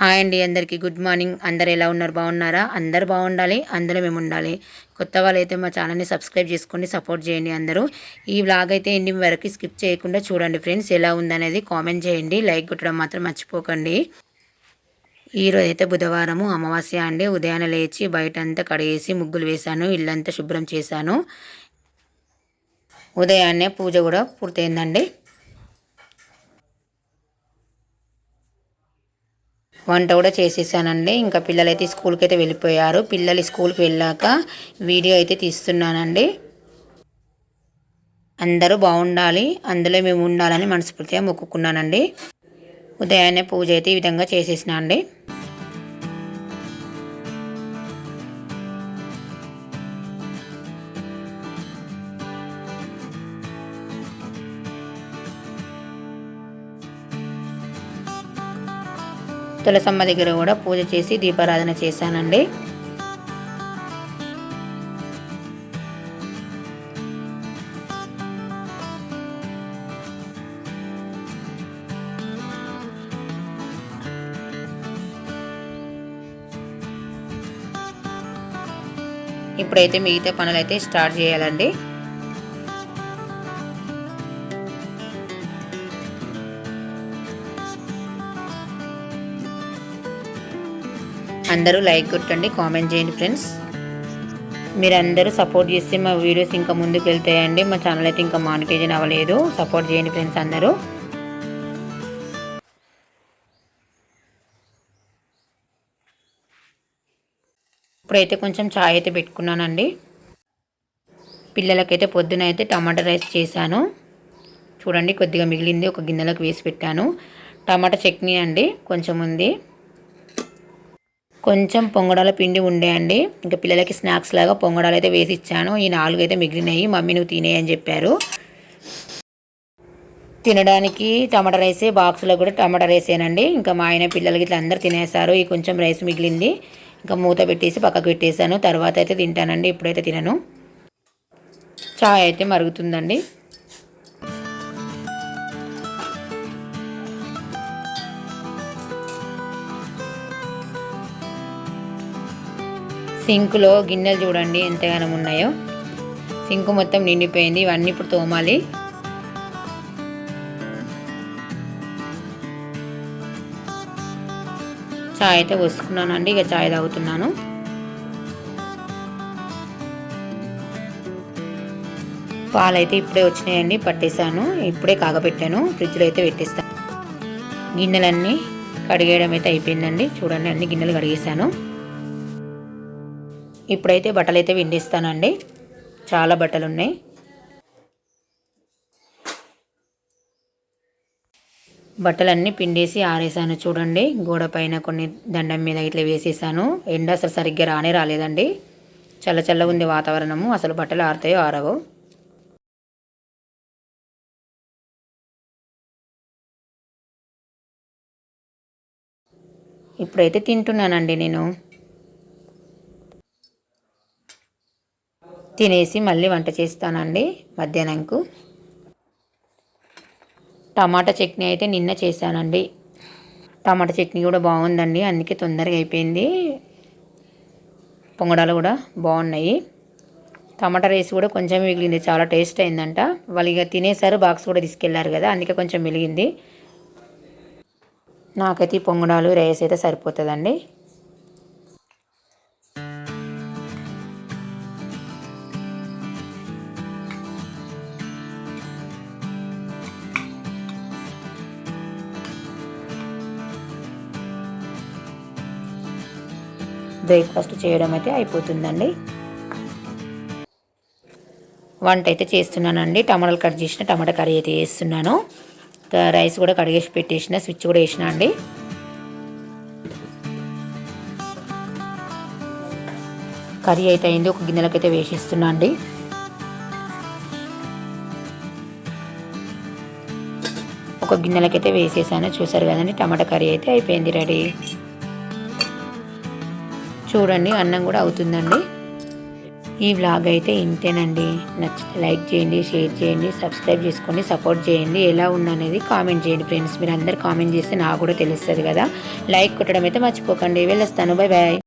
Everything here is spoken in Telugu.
హాయ్ అండి, అందరికీ గుడ్ మార్నింగ్. అందరు ఎలా ఉన్నారు? బాగున్నారా? అందరు బాగుండాలి, అందులో మేము ఉండాలి. కొత్త వాళ్ళైతే మా ఛానల్ని సబ్స్క్రైబ్ చేసుకోండి, సపోర్ట్ చేయండి. అందరూ ఈ వ్లాగ్ అయితే ఎండింగ్ వరకు స్కిప్ చేయకుండా చూడండి ఫ్రెండ్స్. ఎలా ఉందనేది కామెంట్ చేయండి, లైక్ కొట్టడం మాత్రం మర్చిపోకండి. ఈరోజు అయితే బుధవారము, అమావాస్య అండి. ఉదయాన్నే లేచి బయటంతా కడిగేసి ముగ్గులు వేశాను, ఇల్లంతా శుభ్రం చేశాను. ఉదయాన్నే పూజ కూడా పూర్తయిందండి. వంట కూడా చేసేసానండి. ఇంకా పిల్లలైతే స్కూల్కి అయితే వెళ్ళిపోయారు. పిల్లలు స్కూల్కి వెళ్ళాక వీడియో అయితే తీస్తున్నానండి. అందరూ బాగుండాలి, అందులో మేము ఉండాలని మనస్ఫూర్తిగా మొక్కుకున్నానండి. ఉదయాన్నే పూజ అయితే ఈ విధంగా చేసేసిన అండి. తులసమ్మ దగ్గర కూడా పూజ చేసి దీపారాధన చేశానండి. ఇప్పుడైతే మిగతా పనులైతే స్టార్ట్ చేయాలండి. అందరూ లైక్ కొట్టండి, కామెంట్ చేయండి ఫ్రెండ్స్. మీరందరూ సపోర్ట్ చేస్తే మా వీడియోస్ ఇంకా ముందుకు వెళ్తాయండి. మా ఛానల్ అయితే ఇంకా మానిటైజేషన్ అవ్వలేదు. సపోర్ట్ చేయండి ఫ్రెండ్స్ అందరూ. ఇప్పుడైతే కొంచెం చాయ్ అయితే పెట్టుకున్నానండి. పిల్లలకైతే పొద్దున అయితే టమాటా రైస్ చేశాను. చూడండి, కొద్దిగా మిగిలింది ఒక గిన్నెలకు వేసి పెట్టాను. టమాటా చట్నీ అండి కొంచెం ఉంది. కొంచెం పొంగడాల పిండి ఉండే అండి. ఇంకా పిల్లలకి స్నాక్స్ లాగా పొంగడాలు అయితే వేసి ఇచ్చాను. ఈ 4 అయితే మిగిలినాయి. మమ్మీ నువ్వు తినే అని చెప్పారు. తినడానికి టమాటా రైసే, బాక్స్లో కూడా టమాటా రైసేనండి. ఇంకా మా ఆయన పిల్లలకి ఇట్లా అందరు తినేసారు. ఈ కొంచెం రైస్ మిగిలింది, ఇంకా మూత పెట్టేసి పక్కకు పెట్టేశాను. తర్వాత అయితే తింటానండి, ఇప్పుడైతే తినను. చాయ్ అయితే మరుగుతుందండి. సింకులో గిన్నెలు చూడండి ఎంతగానో ఉన్నాయో. సింకు మొత్తం నిండిపోయింది. ఇవన్నీ ఇప్పుడు తోమాలి. చాయ్ అయితే పోసుకున్నానండి. ఇక చాయ్ తాగుతున్నాను. పాలైతే ఇప్పుడే వచ్చినాయండి, పట్టేశాను. ఇప్పుడే కాగపెట్టాను, ఫ్రిడ్జ్లో అయితే పెట్టేస్తాను. గిన్నెలన్నీ కడిగేయడం అయితే అయిపోయిందండి. చూడండి, అన్ని గిన్నెలు కడిగేసాను. ఇప్పుడైతే బట్టలు అయితే విండిస్తానండి. చాలా బట్టలు ఉన్నాయి. బట్టలన్నీ పిండేసి ఆరేసాను. చూడండి, గోడ పైన కొన్ని దండం మీద ఇట్లా వేసేసాను. ఎండ అసలు సరిగ్గా రాలేదండి. చల్ల చల్లగా ఉంది వాతావరణము. అసలు బట్టలు ఆరుతాయో ఆరవో. ఇప్పుడైతే తింటున్నానండి. నేను తినేసి మళ్ళీ వంట చేస్తానండి మధ్యాహ్నంకు. టమాటా చట్నీ అయితే నిన్న చేశానండి. టమాటా చట్నీ కూడా బాగుందండి, అందుకే తొందరగా అయిపోయింది. పొంగడాలు కూడా బాగున్నాయి. టమాటా రైస్ కూడా కొంచెం మిగిలింది, చాలా టేస్ట్ అయిందంట. వాళ్ళు ఇక తినేసారు, బాక్స్ కూడా తీసుకెళ్లారు కదా, అందుకే కొంచెం మిగిలింది. నాకైతే ఈ పొంగడాలు రైస్ అయితే సరిపోతుందండి. బ్రేక్ఫాస్ట్ చేయడం అయితే అయిపోతుందండి. వంట అయితే చేస్తున్నానండి. టమాటాలు కట్ చేసిన టమాటా కర్రీ అయితే వేస్తున్నాను. రైస్ కూడా కడిగేసి పెట్టేసిన, స్విచ్ కూడా వేసిన అండి. కర్రీ అయితే అయింది. ఒక గిన్నెలకైతే వేసేస్తున్నా అండి. ఒక గిన్నెలకైతే వేసేసాను. చూసారు కదండి, టమాటా కర్రీ అయితే అయిపోయింది, రెడీ. చూడండి, అన్నం కూడా అవుతుందండి. ఈ వ్లాగ్ అయితే ఇంతేనండి. నచ్చితే లైక్ చేయండి, షేర్ చేయండి, సబ్స్క్రైబ్ చేసుకోండి, సపోర్ట్ చేయండి. ఎలా ఉందనేది కామెంట్ చేయండి ఫ్రెండ్స్. మీరు అందరు కామెంట్ చేస్తే నాకు కూడా తెలుస్తుంది కదా. లైక్ కొట్టడం అయితే మర్చిపోకండి. వెళ్ళొస్తాను. Bye bye.